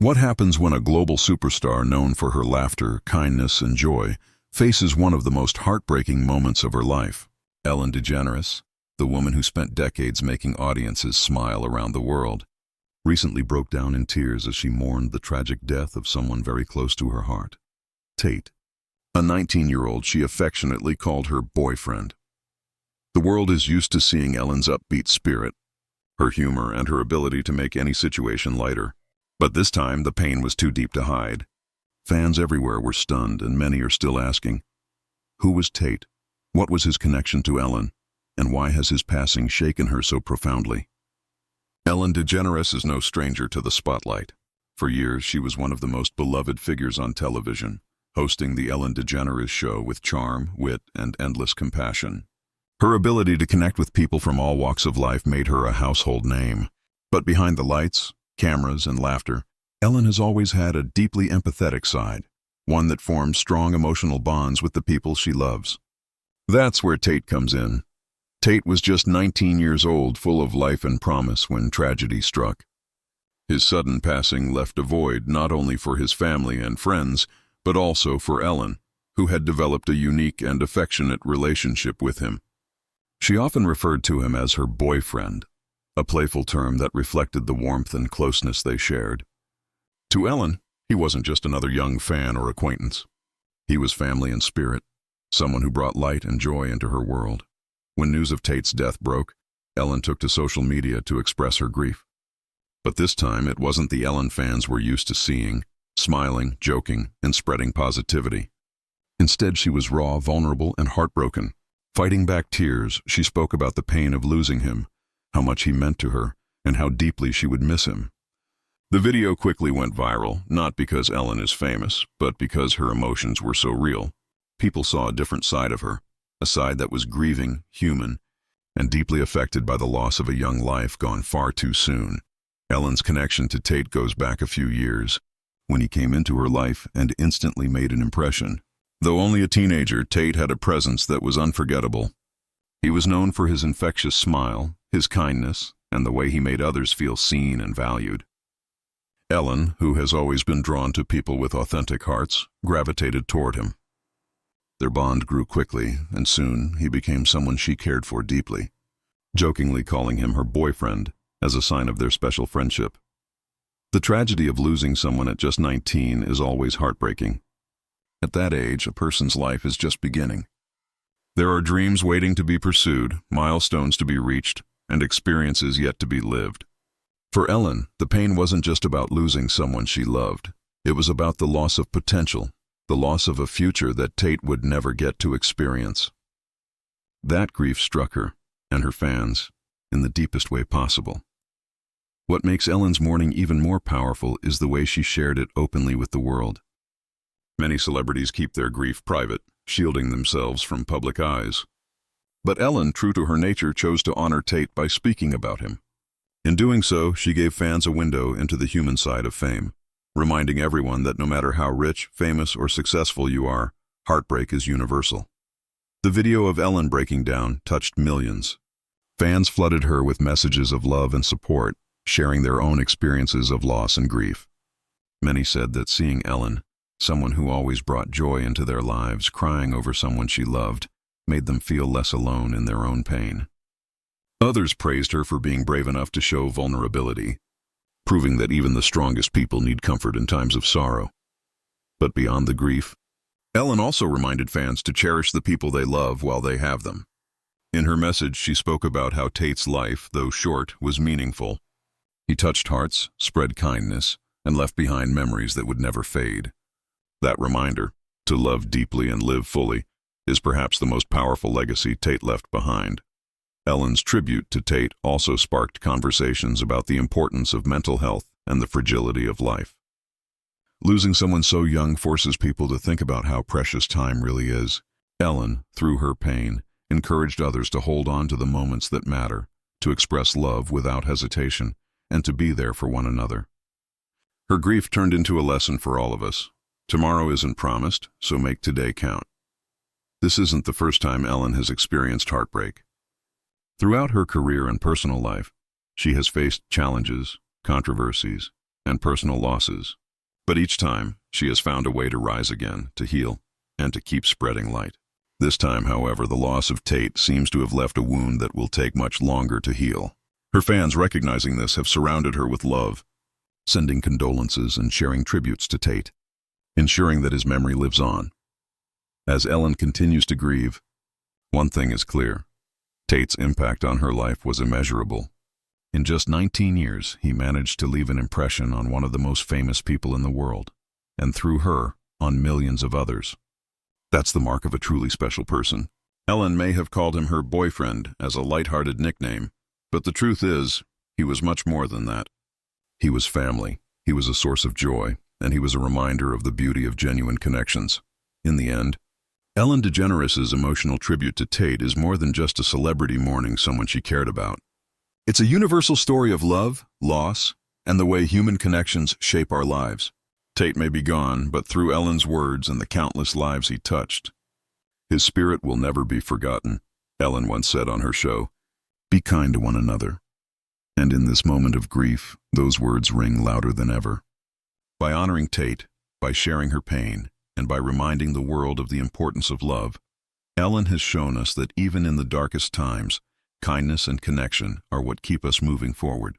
What happens when a global superstar known for her laughter, kindness, and joy faces one of the most heartbreaking moments of her life? Ellen DeGeneres, the woman who spent decades making audiences smile around the world, recently broke down in tears as she mourned the tragic death of someone very close to her heart. Tayt, a 19-year-old she affectionately called her boyfriend. The world is used to seeing Ellen's upbeat spirit, her humor, and her ability to make any situation lighter. But this time, the pain was too deep to hide. Fans everywhere were stunned, and many are still asking, who was Tayt? What was his connection to Ellen? And why has his passing shaken her so profoundly? Ellen DeGeneres is no stranger to the spotlight. For years, she was one of the most beloved figures on television, hosting the Ellen DeGeneres Show with charm, wit, and endless compassion. Her ability to connect with people from all walks of life made her a household name. But behind the lights, cameras, and laughter, Ellen has always had a deeply empathetic side, one that forms strong emotional bonds with the people she loves. That's where Tayt comes in. Tayt was just 19 years old, full of life and promise when tragedy struck. His sudden passing left a void not only for his family and friends, but also for Ellen, who had developed a unique and affectionate relationship with him. She often referred to him as her boyfriend, a playful term that reflected the warmth and closeness they shared. To Ellen, he wasn't just another young fan or acquaintance. He was family in spirit, someone who brought light and joy into her world. When news of Tayt's death broke, Ellen took to social media to express her grief. But this time, it wasn't the Ellen fans we're used to seeing, smiling, joking, and spreading positivity. Instead, she was raw, vulnerable, and heartbroken. Fighting back tears, she spoke about the pain of losing him, how much he meant to her, and how deeply she would miss him. The video quickly went viral, not because Ellen is famous, but because her emotions were so real. People saw a different side of her, a side that was grieving, human, and deeply affected by the loss of a young life gone far too soon. Ellen's connection to Tayt goes back a few years, when he came into her life and instantly made an impression. Though only a teenager, Tayt had a presence that was unforgettable. He was known for his infectious smile, his kindness, and the way he made others feel seen and valued. Ellen, who has always been drawn to people with authentic hearts, gravitated toward him. Their bond grew quickly, and soon he became someone she cared for deeply, jokingly calling him her boyfriend as a sign of their special friendship. The tragedy of losing someone at just 19 is always heartbreaking. At that age, a person's life is just beginning. There are dreams waiting to be pursued, milestones to be reached, and experiences yet to be lived. For Ellen, the pain wasn't just about losing someone she loved. It was about the loss of potential, the loss of a future that Tayt would never get to experience. That grief struck her, and her fans, in the deepest way possible. What makes Ellen's mourning even more powerful is the way she shared it openly with the world. Many celebrities keep their grief private, shielding themselves from public eyes. But Ellen, true to her nature, chose to honor Tayt by speaking about him. In doing so, she gave fans a window into the human side of fame, reminding everyone that no matter how rich, famous, or successful you are, heartbreak is universal. The video of Ellen breaking down touched millions. Fans flooded her with messages of love and support, sharing their own experiences of loss and grief. Many said that seeing Ellen, someone who always brought joy into their lives, crying over someone she loved, made them feel less alone in their own pain. Others praised her for being brave enough to show vulnerability, proving that even the strongest people need comfort in times of sorrow. But beyond the grief, Ellen also reminded fans to cherish the people they love while they have them. In her message, she spoke about how Tayt's life, though short, was meaningful. He touched hearts, spread kindness, and left behind memories that would never fade. That reminder, to love deeply and live fully, is perhaps the most powerful legacy Tayt left behind. Ellen's tribute to Tayt also sparked conversations about the importance of mental health and the fragility of life. Losing someone so young forces people to think about how precious time really is. Ellen, through her pain, encouraged others to hold on to the moments that matter, to express love without hesitation, and to be there for one another. Her grief turned into a lesson for all of us. Tomorrow isn't promised, so make today count. This isn't the first time Ellen has experienced heartbreak. Throughout her career and personal life, she has faced challenges, controversies, and personal losses. But each time, she has found a way to rise again, to heal, and to keep spreading light. This time, however, the loss of Tayt seems to have left a wound that will take much longer to heal. Her fans, recognizing this, have surrounded her with love, sending condolences and sharing tributes to Tayt, ensuring that his memory lives on. As Ellen continues to grieve, one thing is clear: Tayt's impact on her life was immeasurable. In just 19 years, he managed to leave an impression on one of the most famous people in the world, and through her, on millions of others. That's the mark of a truly special person. Ellen may have called him her boyfriend as a light-hearted nickname, but the truth is, he was much more than that. He was family, he was a source of joy, and he was a reminder of the beauty of genuine connections. In the end, Ellen DeGeneres' emotional tribute to Tayt is more than just a celebrity mourning someone she cared about. It's a universal story of love, loss, and the way human connections shape our lives. Tayt may be gone, but through Ellen's words and the countless lives he touched, his spirit will never be forgotten. Ellen once said on her show, "Be kind to one another." And in this moment of grief, those words ring louder than ever. By honoring Tayt, by sharing her pain, and by reminding the world of the importance of love, Ellen has shown us that even in the darkest times, kindness and connection are what keep us moving forward.